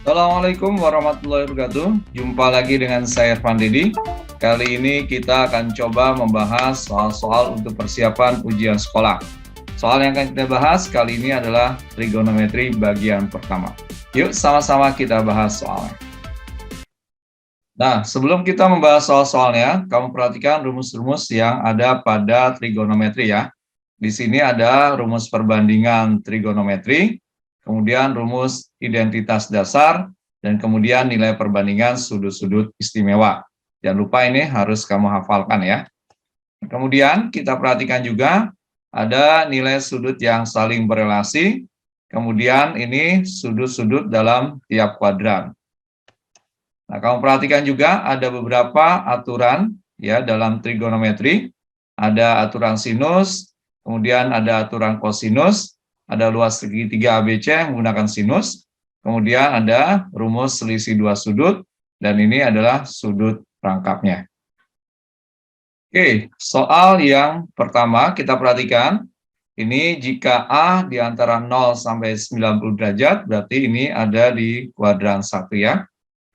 Assalamualaikum warahmatullahi wabarakatuh. Jumpa lagi dengan saya Irfan Didi. Kali ini kita akan coba membahas soal-soal untuk persiapan ujian sekolah. Soal yang akan kita bahas kali ini adalah trigonometri bagian pertama. Yuk sama-sama kita bahas soalnya. Nah, sebelum kita membahas soal-soalnya, kamu perhatikan rumus-rumus yang ada pada trigonometri ya. Di sini ada rumus perbandingan trigonometri, kemudian rumus identitas dasar, dan kemudian nilai perbandingan sudut-sudut istimewa. Jangan lupa ini harus kamu hafalkan ya. Kemudian kita perhatikan juga ada nilai sudut yang saling berelasi, kemudian ini sudut-sudut dalam tiap kuadran. Nah, kamu perhatikan juga ada beberapa aturan ya dalam trigonometri. Ada aturan sinus, kemudian ada aturan kosinus, ada luas segitiga ABC menggunakan sinus, kemudian ada rumus selisih dua sudut, dan ini adalah sudut rangkapnya. Oke, soal yang pertama kita perhatikan, ini jika A di antara 0 sampai 90 derajat, berarti ini ada di kuadran 1 ya.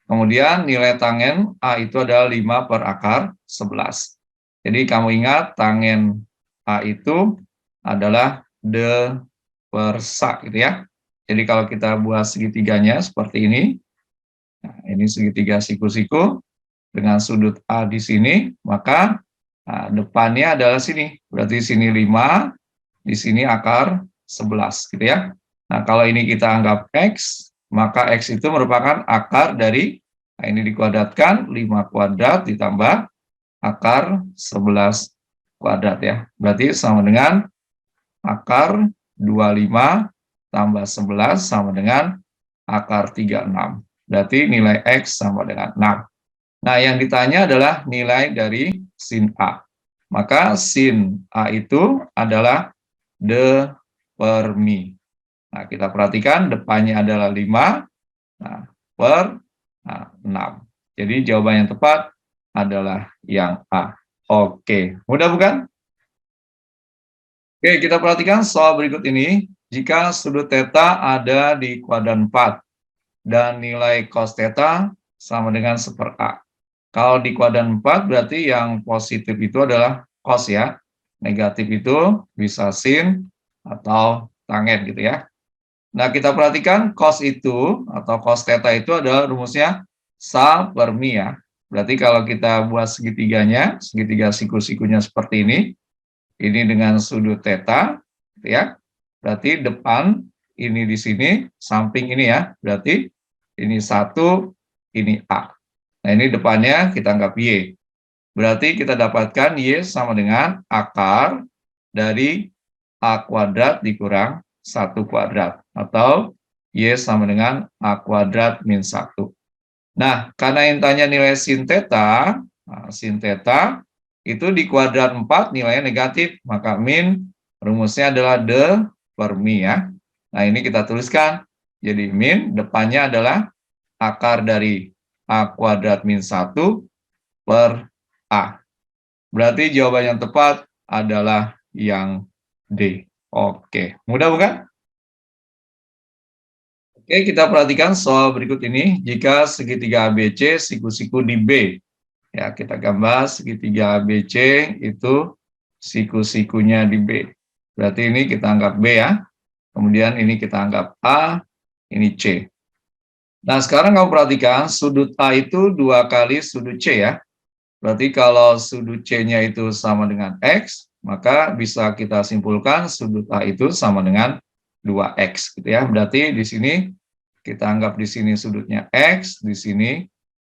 Kemudian nilai tangen A itu adalah 5 per akar 11. Jadi kamu ingat tangen A itu adalah D per Sa gitu ya. Jadi kalau kita buat segitiganya seperti ini, nah ini segitiga siku-siku dengan sudut A di sini, maka depannya adalah sini. Berarti sini 5, di sini akar 11 gitu ya. Nah, kalau ini kita anggap X, maka X itu merupakan akar dari, nah ini dikuadratkan, 5 kuadrat ditambah akar 11 kuadrat ya. Berarti sama dengan akar 25 tambah 11 sama dengan akar 36. Berarti nilai X sama dengan 6. Nah, yang ditanya adalah nilai dari sin A. Maka sin A itu adalah D per Mi. Nah, kita perhatikan depannya adalah 5 per 6. Jadi jawaban yang tepat adalah yang A. Oke, mudah bukan? Oke, kita perhatikan soal berikut ini. Jika sudut theta ada di kuadran 4 dan nilai cos theta sama dengan 1/A. Kalau di kuadran 4 berarti yang positif itu adalah cos ya. Negatif itu bisa sin atau tangen gitu ya. Nah, kita perhatikan cos itu atau cos theta itu adalah rumusnya sa per mi ya. Berarti kalau kita buat segitiganya, segitiga siku-sikunya seperti ini dengan sudut theta gitu ya. Berarti depan ini di sini, samping ini ya. Berarti ini 1, ini A. Nah, ini depannya kita anggap Y. Berarti kita dapatkan Y sama dengan akar dari A kuadrat dikurang 1 kuadrat. Atau Y sama dengan A kuadrat min 1. Nah, karena yang tanya nilai sin theta, sin theta itu di kuadrat 4 nilainya negatif. Maka min rumusnya adalah D per Mi ya. Nah, ini kita tuliskan. Jadi min depannya adalah akar dari A kuadrat min 1 per A. Berarti jawaban yang tepat adalah yang D. Oke, mudah bukan? Oke, kita perhatikan soal berikut ini. Jika segitiga ABC siku-siku di B. Ya, kita gambar segitiga ABC itu siku-sikunya di B. Berarti ini kita anggap B ya. Kemudian ini kita anggap A, ini C. Nah, sekarang kamu perhatikan sudut A itu 2 kali sudut C ya. Berarti kalau sudut C-nya itu sama dengan X, maka bisa kita simpulkan sudut A itu sama dengan 2X gitu ya. Berarti di sini kita anggap di sini sudutnya X, di sini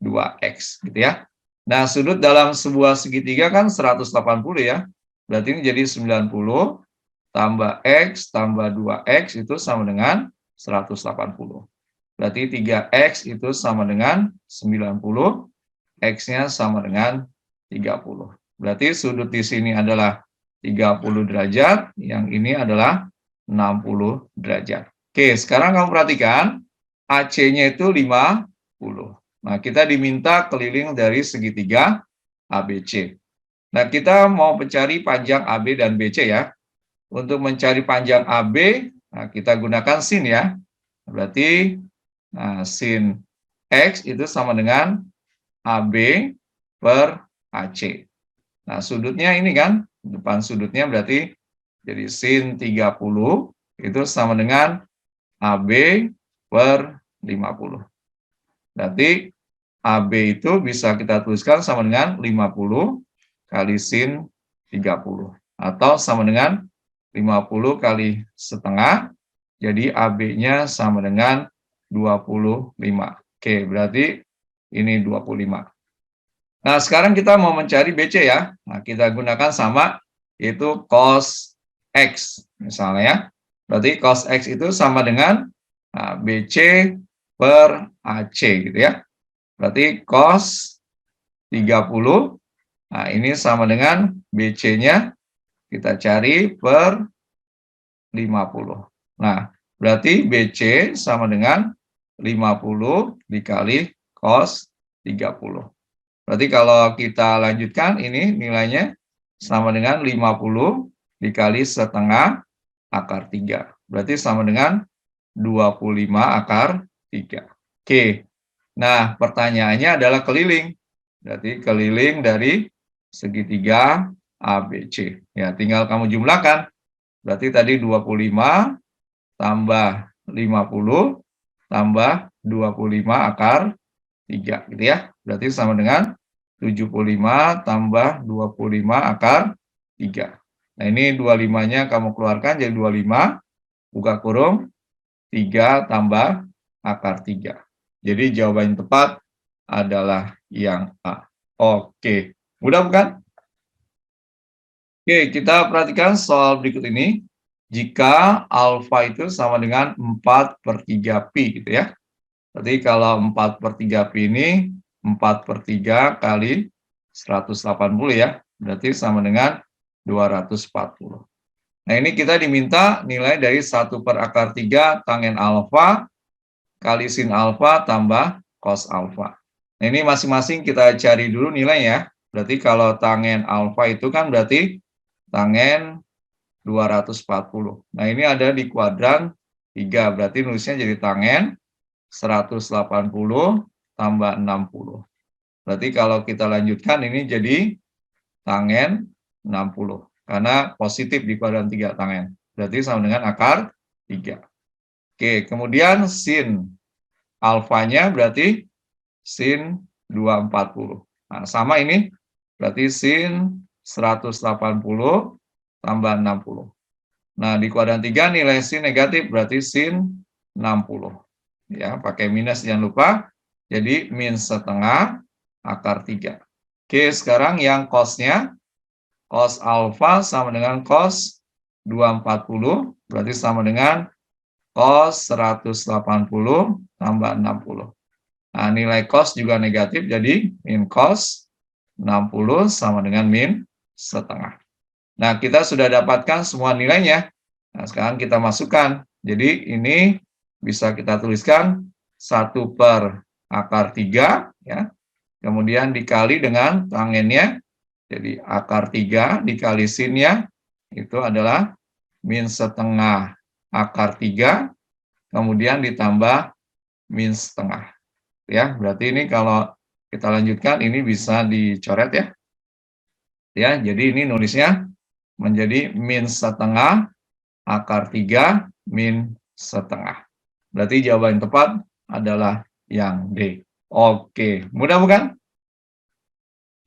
2X gitu ya. Nah, sudut dalam sebuah segitiga kan 180 ya. Berarti ini jadi 90 tambah X tambah 2X itu sama dengan 180. Berarti 3X itu sama dengan 90, X-nya sama dengan 30. Berarti sudut di sini adalah 30 derajat, yang ini adalah 60 derajat. Oke, sekarang kamu perhatikan, AC-nya itu 50. Nah, kita diminta keliling dari segitiga ABC. Nah, kita mau mencari panjang AB dan BC ya. Untuk mencari panjang AB, nah kita gunakan sin ya. Berarti Nah, sin X itu sama dengan AB per AC. Nah, sudutnya ini kan, depan sudutnya berarti jadi sin 30 itu sama dengan AB per 50. Berarti AB itu bisa kita tuliskan sama dengan 50 kali sin 30. Atau sama dengan 50 kali setengah, jadi AB-nya sama dengan 25. Oke, berarti ini 25. Nah, sekarang kita mau mencari BC ya. Nah, kita gunakan sama, yaitu cos X, misalnya ya. Berarti cos X itu sama dengan BC per AC, gitu ya. Berarti cos 30, nah ini sama dengan BC-nya, kita cari per 50. Nah, berarti BC sama dengan 50 dikali cos 30. Berarti kalau kita lanjutkan, ini nilainya sama dengan 50 dikali setengah akar 3. Berarti sama dengan 25 akar 3. Oke, nah pertanyaannya adalah keliling. Berarti keliling dari segitiga ABC. Ya, tinggal kamu jumlahkan. Berarti tadi 25 tambah 50 tambah 25 akar 3, gitu ya. Berarti sama dengan 75 tambah 25 akar 3. Nah, ini 25-nya kamu keluarkan jadi 25, buka kurung, 3 tambah akar 3. Jadi jawaban yang tepat adalah yang A. Oke, mudah bukan? Oke, kita perhatikan soal berikut ini. Jika alfa itu sama dengan 4/3 pi, gitu ya. Berarti kalau 4/3 pi ini 4/3 kali 180 ya. Berarti sama dengan 240. Nah, ini kita diminta nilai dari 1/3 tangen alfa kali sin alfa tambah cos alfa. Nah, ini masing-masing kita cari dulu nilainya. Berarti kalau tangen alfa itu kan berarti tangen 240. Nah, ini ada di kuadran 3, berarti nulisnya jadi tangen 180 tambah 60. Berarti kalau kita lanjutkan ini jadi tangen 60. Karena positif di kuadran 3 tangen. Berarti sama dengan akar 3. Oke, kemudian sin alfanya berarti sin 240. Nah, sama ini berarti sin 180 tambah 60. Nah, di kuadran 3 nilai sin negatif berarti sin 60. Ya, pakai minus jangan lupa. Jadi min setengah akar 3. Oke, sekarang yang cos-nya, cos alfa sama dengan cos 240, berarti sama dengan cos 180 tambah 60. Nah, nilai cos juga negatif, jadi min cos 60 sama dengan min setengah. Nah, kita sudah dapatkan semua nilainya. Nah, sekarang kita masukkan. Jadi, ini bisa kita tuliskan 1/akar 3, ya. Kemudian dikali dengan tangennya, jadi akar 3 dikali sinnya, itu adalah min setengah akar 3, kemudian ditambah min setengah. Ya, berarti ini kalau kita lanjutkan, ini bisa dicoret ya. Ya, jadi ini nulisnya menjadi min setengah akar 3 min setengah. Berarti jawaban yang tepat adalah yang D. Oke, mudah bukan?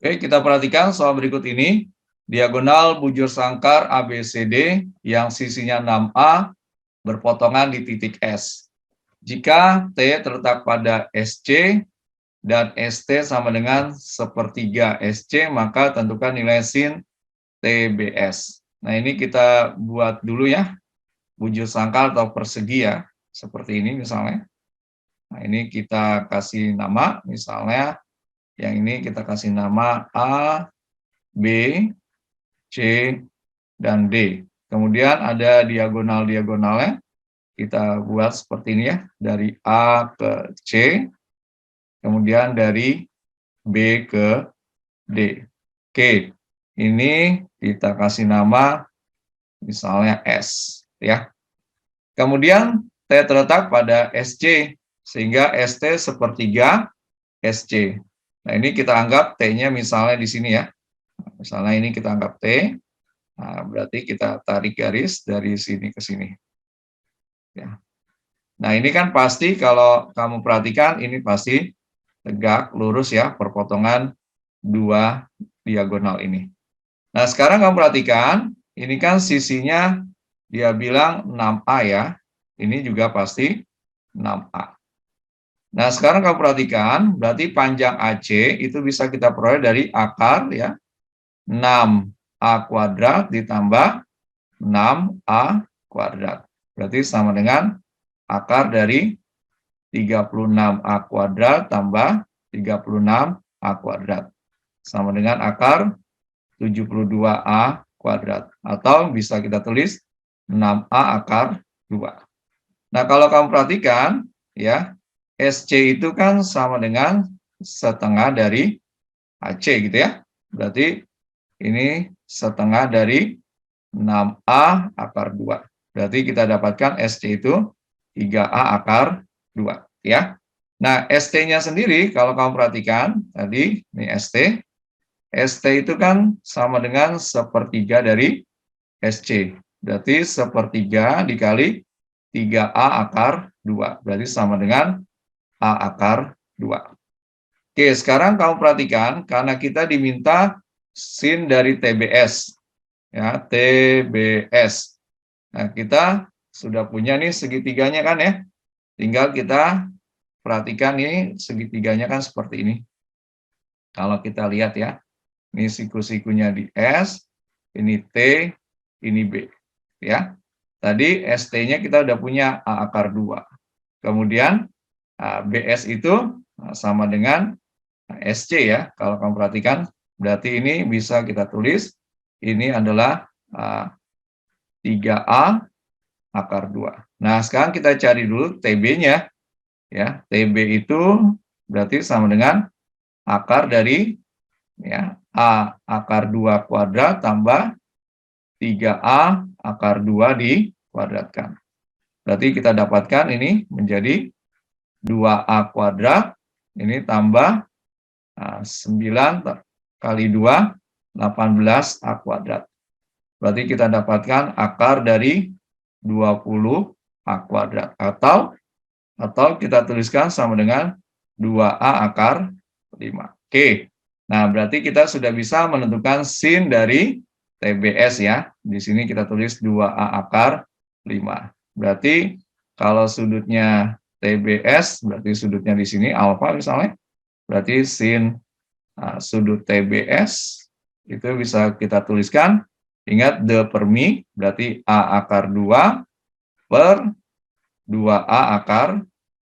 Oke, kita perhatikan soal berikut ini. Diagonal bujur sangkar ABCD yang sisinya 6A berpotongan di titik S. Jika T terletak pada SC dan ST sama dengan 1/3 SC, maka tentukan nilai sin TBS. Nah, ini kita buat dulu ya, bujur sangkar atau persegi ya, seperti ini misalnya. Nah, ini kita kasih nama, misalnya yang ini kita kasih nama A, B, C, dan D. Kemudian ada diagonal-diagonalnya, kita buat seperti ini ya, dari A ke C, kemudian dari B ke D. Oke, ini kita kasih nama misalnya S, ya. Kemudian T terletak pada SC. sehingga ST sepertiga SC. Nah, ini kita anggap T-nya misalnya di sini ya. Misalnya ini kita anggap T, nah, berarti kita tarik garis dari sini ke sini. Ya. Nah, ini kan pasti kalau kamu perhatikan, ini pasti tegak, lurus ya, perpotongan dua diagonal ini. Nah, sekarang kamu perhatikan, ini kan sisinya dia bilang 6A ya. Ini juga pasti 6A. Nah, sekarang kamu perhatikan, berarti panjang AC itu bisa kita peroleh dari akar ya, 6A kuadrat ditambah 6A kuadrat. Berarti sama dengan akar dari 36A kuadrat tambah 36A kuadrat. Sama dengan akar 72A kuadrat. Atau bisa kita tulis 6A akar 2. Nah, kalau kamu perhatikan, ya, SC itu kan sama dengan setengah dari AC gitu ya. Berarti ini setengah dari 6A akar 2. Berarti kita dapatkan SC itu 3A akar 2. Ya. Nah, ST-nya sendiri, kalau kamu perhatikan, tadi ini ST. ST itu kan sama dengan sepertiga dari SC. Berarti sepertiga dikali 3A akar 2. Berarti sama dengan A akar 2. Oke, sekarang kamu perhatikan, karena kita diminta sin dari TBS. Ya, TBS. Nah, kita sudah punya nih segitiganya kan ya. Tinggal kita perhatikan ini segitiganya kan seperti ini. Kalau kita lihat ya, ini siku-sikunya di S, ini T, ini B. Ya, tadi ST-nya kita udah punya A akar 2. Kemudian BS itu sama dengan SC ya, kalau kamu perhatikan. Berarti ini bisa kita tulis, ini adalah 3A akar 2. Nah, sekarang kita cari dulu TB-nya. Ya, TB itu berarti sama dengan akar dari ya, A akar 2 kuadrat tambah 3A akar 2 dikuadratkan. Berarti kita dapatkan ini menjadi 2A kuadrat, ini tambah 9 kali 2, 18A kuadrat. Berarti kita dapatkan akar dari 20A kuadrat. Atau kita tuliskan sama dengan 2A akar 5. Oke, nah berarti kita sudah bisa menentukan sin dari TBS ya. Di sini kita tulis 2A akar 5. Berarti kalau sudutnya TBS, berarti sudutnya di sini alfa misalnya. Berarti sin sudut TBS itu bisa kita tuliskan. Ingat D per mi, berarti A akar 2 per 2A akar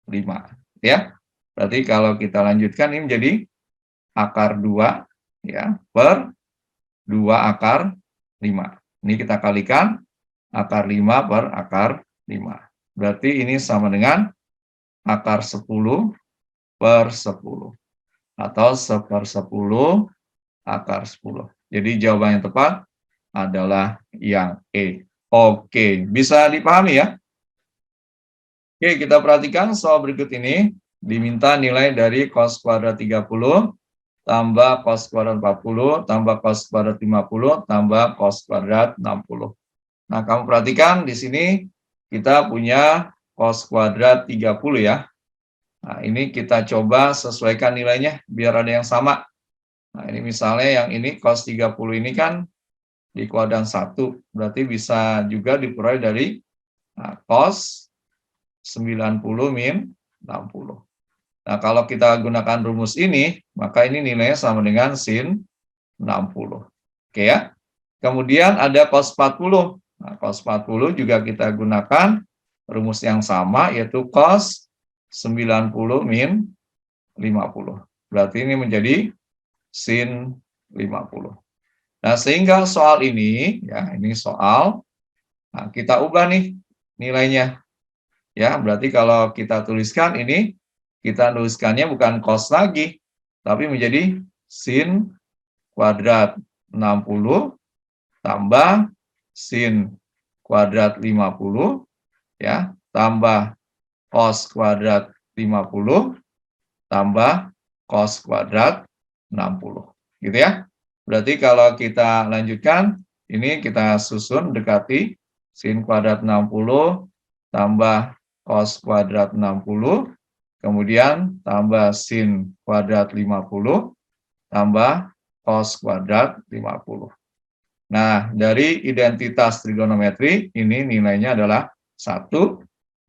5. Ya, berarti kalau kita lanjutkan ini menjadi akar 2 ya, per 2 akar 5. Ini kita kalikan akar 5 per akar 5. Berarti ini sama dengan akar 10 per 10. Atau 1/10 akar 10. Jadi jawaban yang tepat adalah yang E. Oke, bisa dipahami ya? Oke, kita perhatikan soal berikut ini. Diminta nilai dari cos kuadrat 30 tambah cos kuadrat 40 tambah cos kuadrat 50 tambah cos kuadrat 60. Nah, kamu perhatikan di sini kita punya cos kuadrat 30 ya. Nah, ini kita coba sesuaikan nilainya biar ada yang sama. Nah, ini misalnya yang ini cos 30 ini kan di kuadran 1, berarti bisa juga diperoleh dari cos 90 min 60. Nah, kalau kita gunakan rumus ini, maka ini nilainya sama dengan sin 60. Oke ya. Kemudian ada cos 40. Nah, cos 40 juga kita gunakan rumus yang sama, yaitu cos 90 min 50. Berarti ini menjadi sin 50. Nah, sehingga soal ini, ya ini soal, nah, kita ubah nih nilainya. Ya, berarti kalau kita tuliskan ini, kita tuliskannya bukan cos lagi, tapi menjadi sin kuadrat 60 tambah sin kuadrat 50, ya, tambah cos kuadrat 50 tambah cos kuadrat 60. Gitu ya. Berarti kalau kita lanjutkan, ini kita susun dekati sin kuadrat 60 tambah cos kuadrat 60, kemudian tambah sin kuadrat 50 tambah cos kuadrat 50. Nah, dari identitas trigonometri, ini nilainya adalah 1,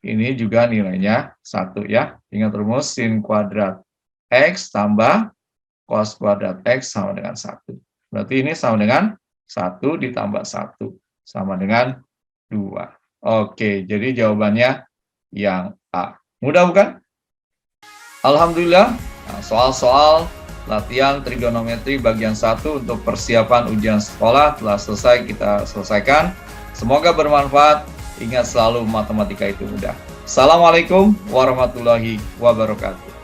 ini juga nilainya 1 ya. Ingat rumus sin kuadrat X tambah cos kuadrat X sama dengan 1. Berarti ini sama dengan 1 ditambah 1, sama dengan 2. Oke, jadi jawabannya yang A. Mudah bukan? Alhamdulillah, soal-soal latihan trigonometri bagian 1 untuk persiapan ujian sekolah telah selesai kita selesaikan. Semoga bermanfaat. Ingat selalu matematika itu mudah. Assalamualaikum warahmatullahi wabarakatuh.